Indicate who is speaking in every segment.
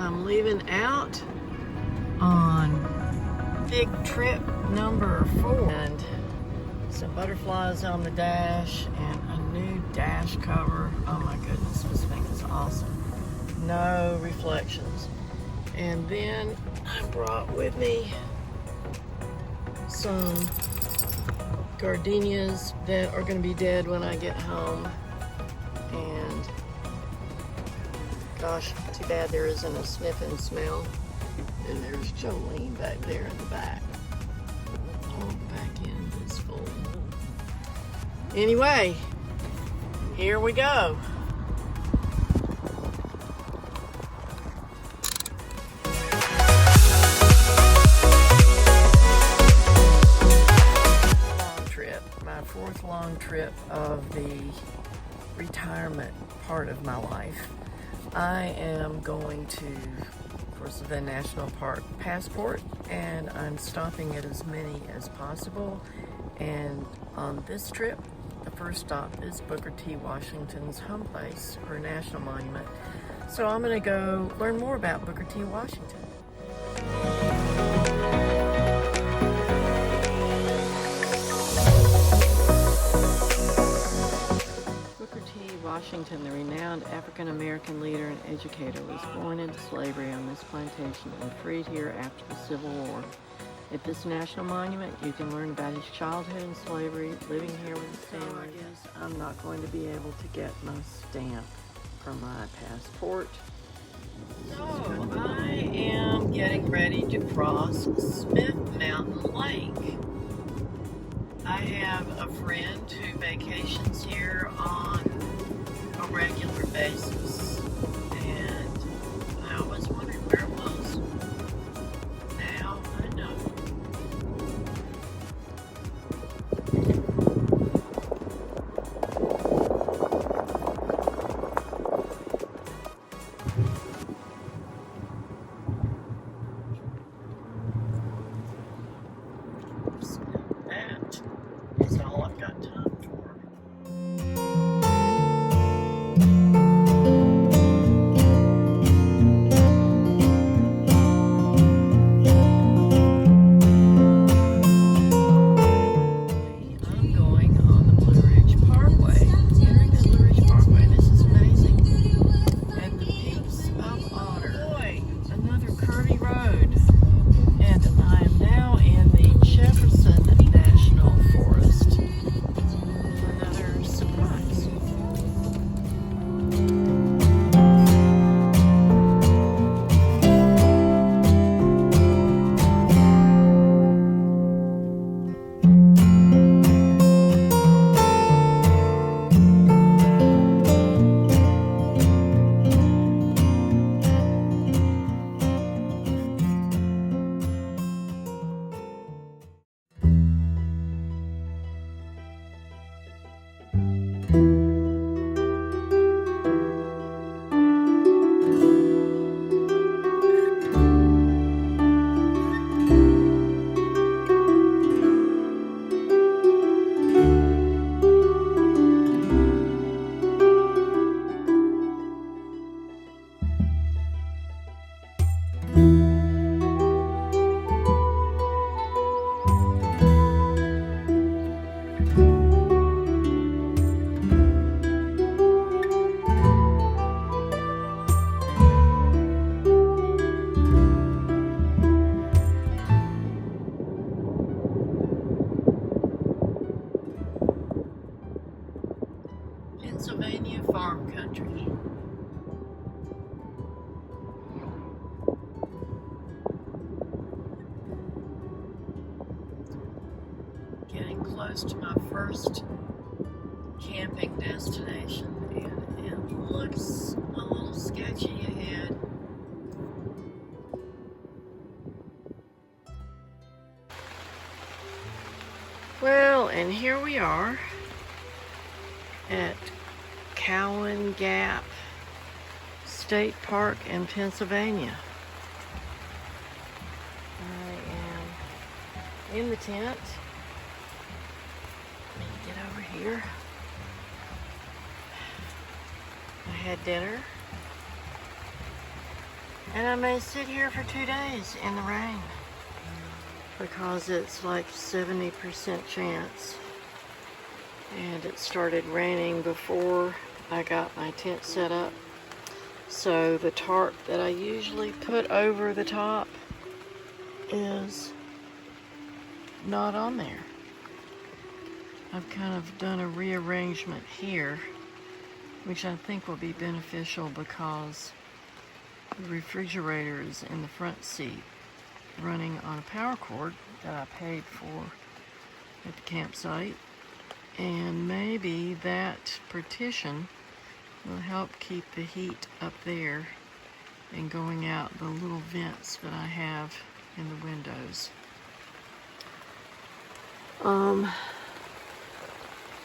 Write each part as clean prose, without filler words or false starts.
Speaker 1: I'm leaving out on big trip number 4. And some butterflies on the dash and a new dash cover. Oh my goodness, this thing is awesome. No reflections. And then I brought with me some gardenias that are going to be dead when I get home. And gosh, too bad there isn't a sniff and smell. And there's Jolene back there in the back. Oh, the back end is full. Anyway, here we go. Long trip, my 4th long trip of the retirement part of my life. I am going to the National Park Passport, and I'm stopping at as many as possible. And on this trip, the first stop is Booker T. Washington's home place, or national monument. So I'm going to go learn more about Booker T. Washington. Washington, the renowned African-American leader and educator, was born into slavery on this plantation and freed here after the Civil War. At this national monument, you can learn about his childhood in slavery, living here with his family. I guess I'm not going to be able to get my stamp for my passport. So I am getting ready to cross Smith Mountain Lake. I have a friend who vacations here on a regular basis, and I was wondering where it was. Now I know. So that is all I've got time for. Pennsylvania farm country. Getting close to my first camping destination, and it looks a little sketchy ahead. Well, and here we are at Cowan Gap State Park in Pennsylvania. I am in the tent. Let me get over here. I had dinner. And I may sit here for 2 days in the rain because it's like 70% chance. And it started raining before I got my tent set up. So the tarp that I usually put over the top is not on there. I've kind of done a rearrangement here, which I think will be beneficial because the refrigerator is in the front seat running on a power cord that I paid for at the campsite. And maybe that partition will help keep the heat up there and going out the little vents that I have in the windows.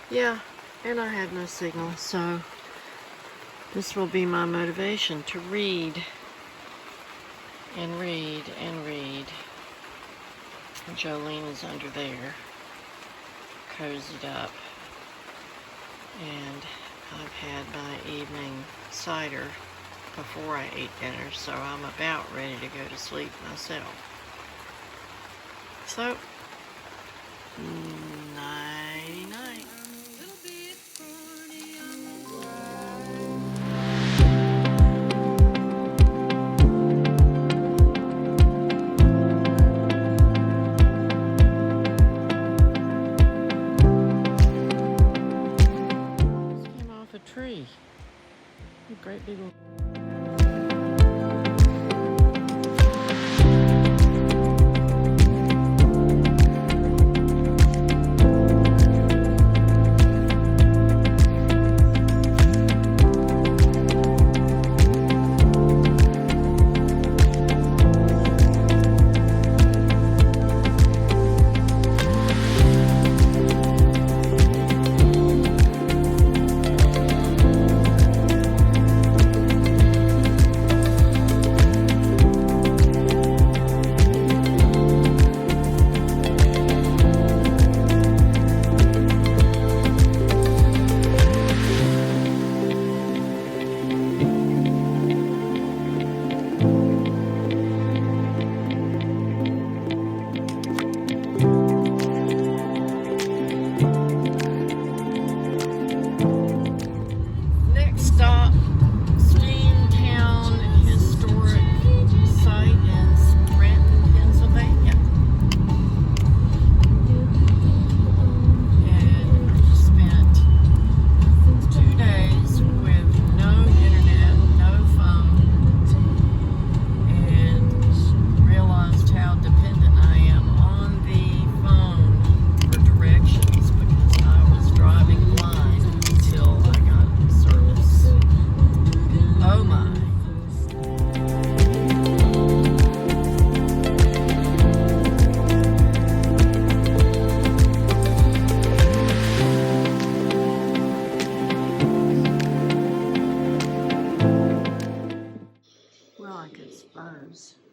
Speaker 1: Yeah, and I had no signal, so this will be my motivation to read and read and read. Jolene is under there, cozied up, and I've had my evening cider before I ate dinner, so I'm about ready to go to sleep myself. So, nighty-night. Came off a tree. A great big old...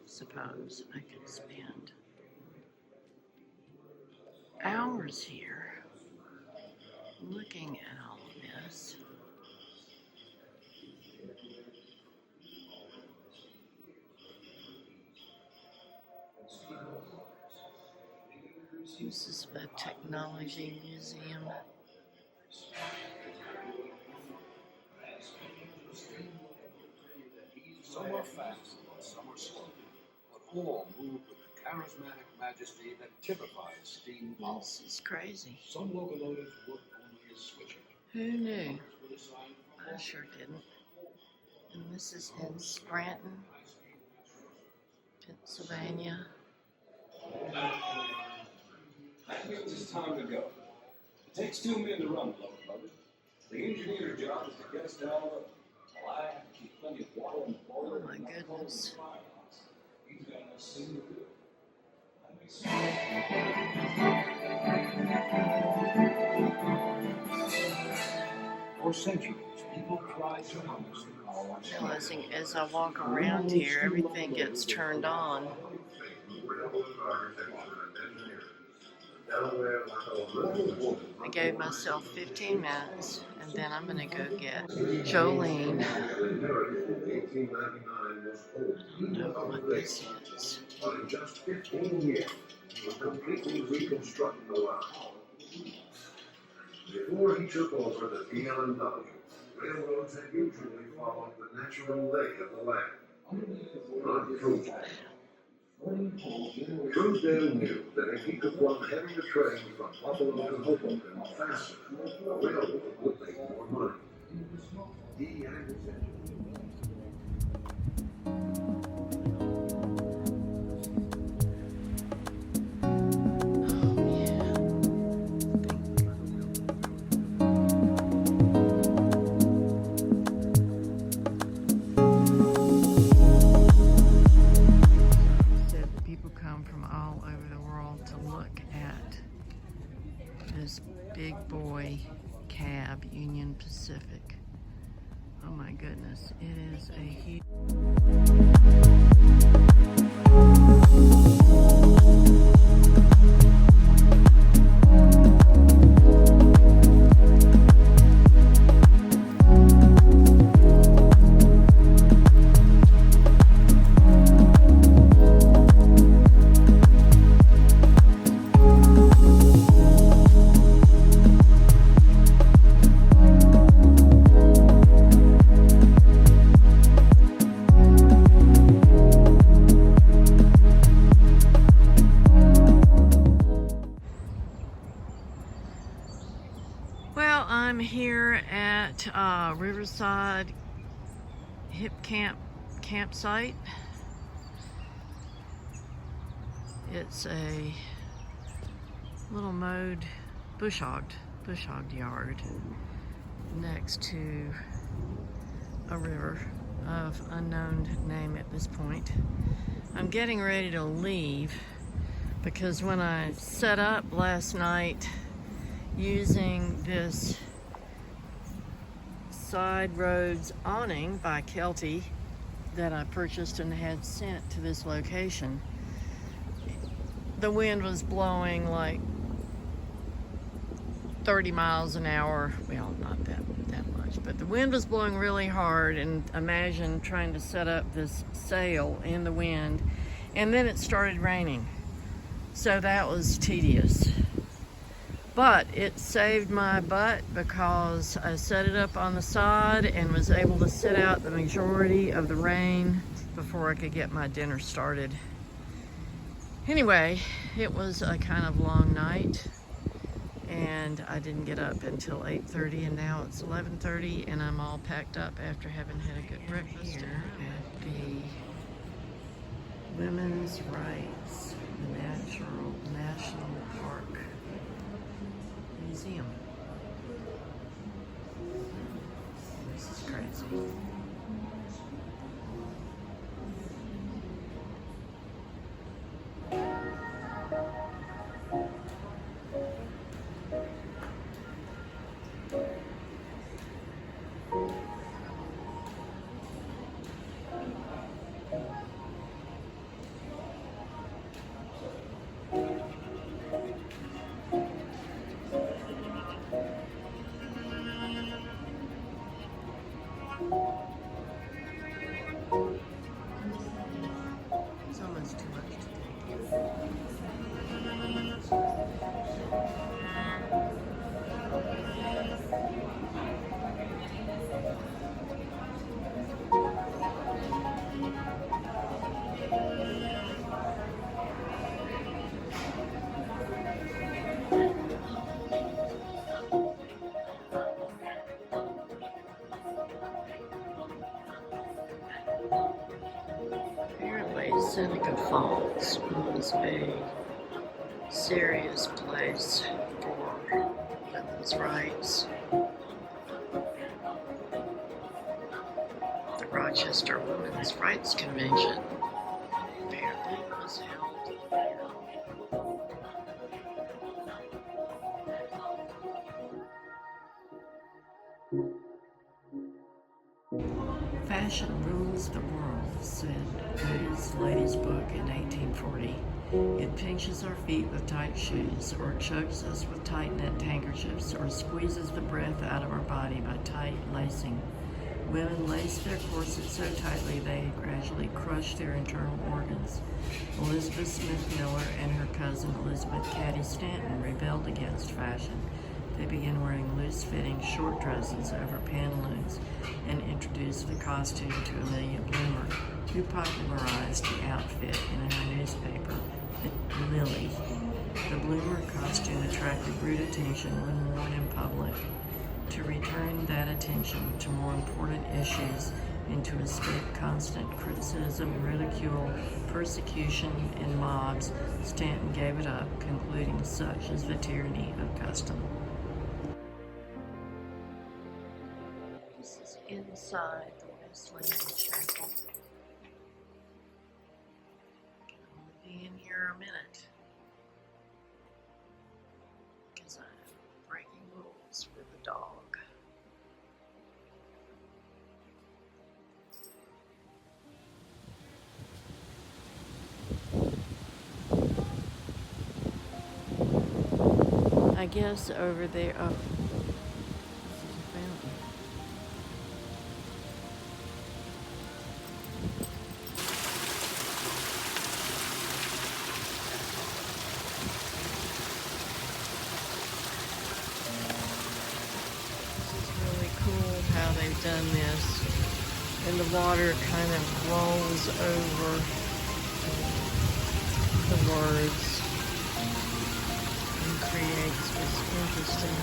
Speaker 1: Suppose I could spend hours here looking at all of this. This is a technology museum.
Speaker 2: Some are fast, some are slow, but all move with the charismatic majesty that typifies steam power.
Speaker 1: This is crazy.
Speaker 2: Some locomotives work only as switching.
Speaker 1: Who knew? I sure didn't. And this is in Scranton, Pennsylvania.
Speaker 3: That means it's time to go. It takes 2 men to run the locomotive. The engineer's job is to get us down the road. I'll have to keep plenty of water in the boiler.
Speaker 1: Oh my goodness.
Speaker 3: He's got enough steam to do it.
Speaker 2: For centuries, people tried to harness the power.
Speaker 1: Realizing as I walk around here, everything gets turned on. I gave myself 15 minutes and then I'm gonna go get Jolene. I don't know what this is.
Speaker 2: But in just 15 years, he would completely reconstruct the line. Before he took over the DL&W, railroads had usually followed the natural lay of the land. Not Truesdale. Truesdale knew that if he could run heavier trains from Buffalo to Hoboken faster, the railroad would make more money. He had his engine.
Speaker 1: Big boy cab, Union Pacific. Oh my goodness, it is a huge... Well, I'm here at Riverside Hip campsite. It's a little mowed bush hogged yard next to a river of unknown name at this point. I'm getting ready to leave because when I set up last night using this side roads awning by Kelty that I purchased and had sent to this location, the wind was blowing like 30 miles an hour. Well, not that much, but the wind was blowing really hard, and imagine trying to set up this sail in the wind, and then it started raining. So that was tedious. But it saved my butt because I set it up on the side and was able to sit out the majority of the rain before I could get my dinner started. Anyway, it was a kind of long night and I didn't get up until 8:30, and now it's 11:30 and I'm all packed up after having had a good breakfast. Here at the Women's Rights National Park Museum. This is crazy. It's almost too much to take. Apparently, Seneca Falls was a serious place for women's rights. The Rochester Women's Rights Convention apparently was held there. Fashion rules the world, said Moody's Ladies' Book in 1840. It pinches our feet with tight shoes, or chokes us with tight knit handkerchiefs, or squeezes the breath out of our body by tight lacing. Women lace their corsets so tightly they gradually crush their internal organs. Elizabeth Smith Miller and her cousin Elizabeth Cady Stanton rebelled against fashion. They began wearing loose-fitting short dresses over pantaloons and introduced the costume to Amelia Bloomer, who popularized the outfit in her newspaper, Lily. The Bloomer costume attracted rude attention when worn in public. To return that attention to more important issues and to escape constant criticism, ridicule, persecution, and mobs, Stanton gave it up, concluding such is the tyranny of custom. This is inside the Wesleyan Chapel. I'll be in here a minute because I'm breaking rules with the dog. I guess over there, oh, this is a fountain. This is really cool how they've done this. And the water kind of rolls over the words and creates this interesting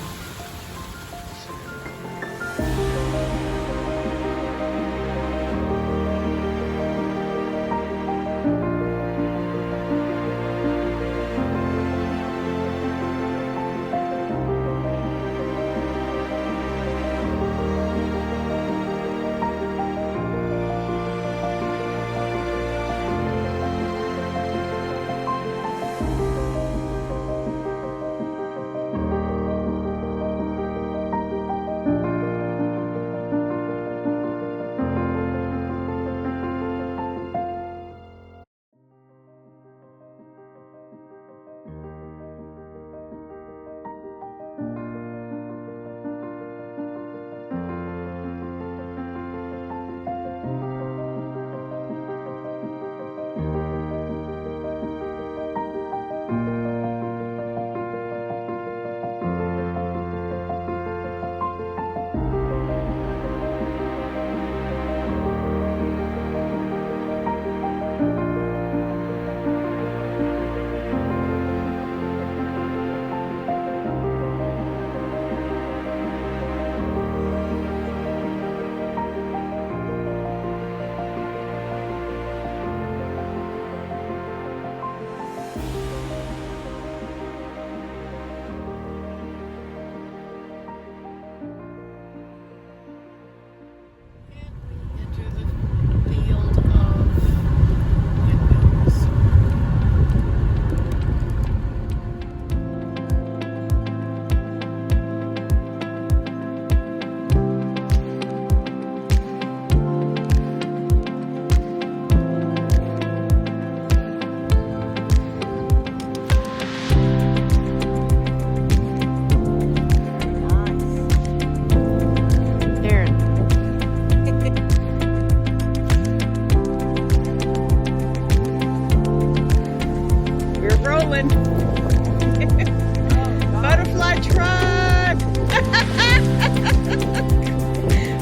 Speaker 1: Butterfly truck!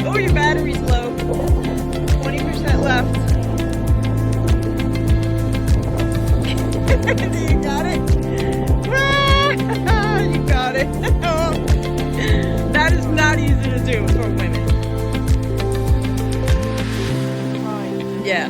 Speaker 1: Oh, your battery's low. 20% left. You got it? You got it. That is not easy to do for women. Yeah.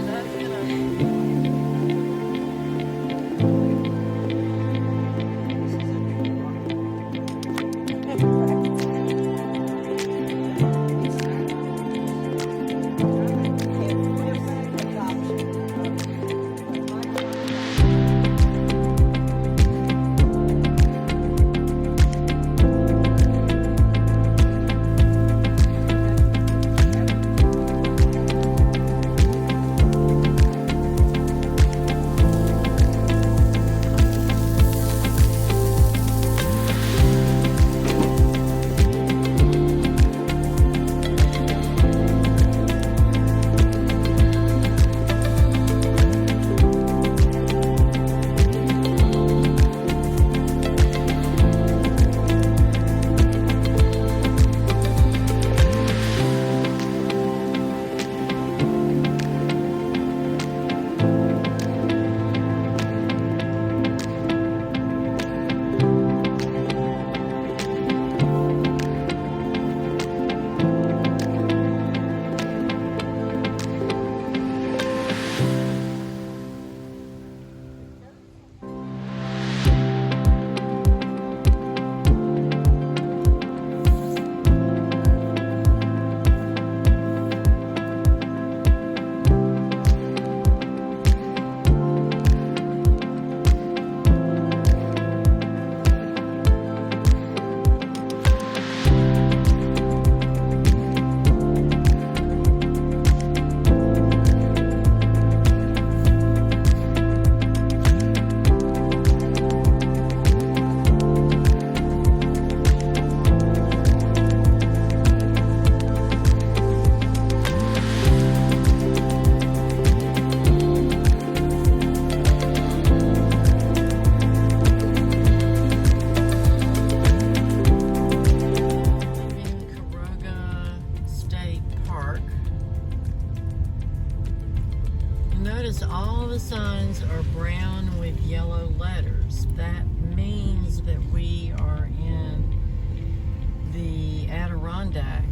Speaker 1: the signs are brown with yellow letters. That means that we are in the Adirondack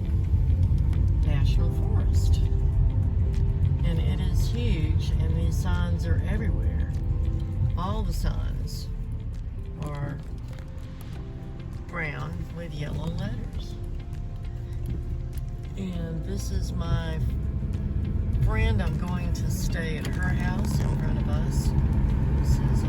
Speaker 1: National Forest. And it is huge, and these signs are everywhere. All the signs are brown with yellow letters. And this is my friend. I'm going to stay at her house in front of us. This is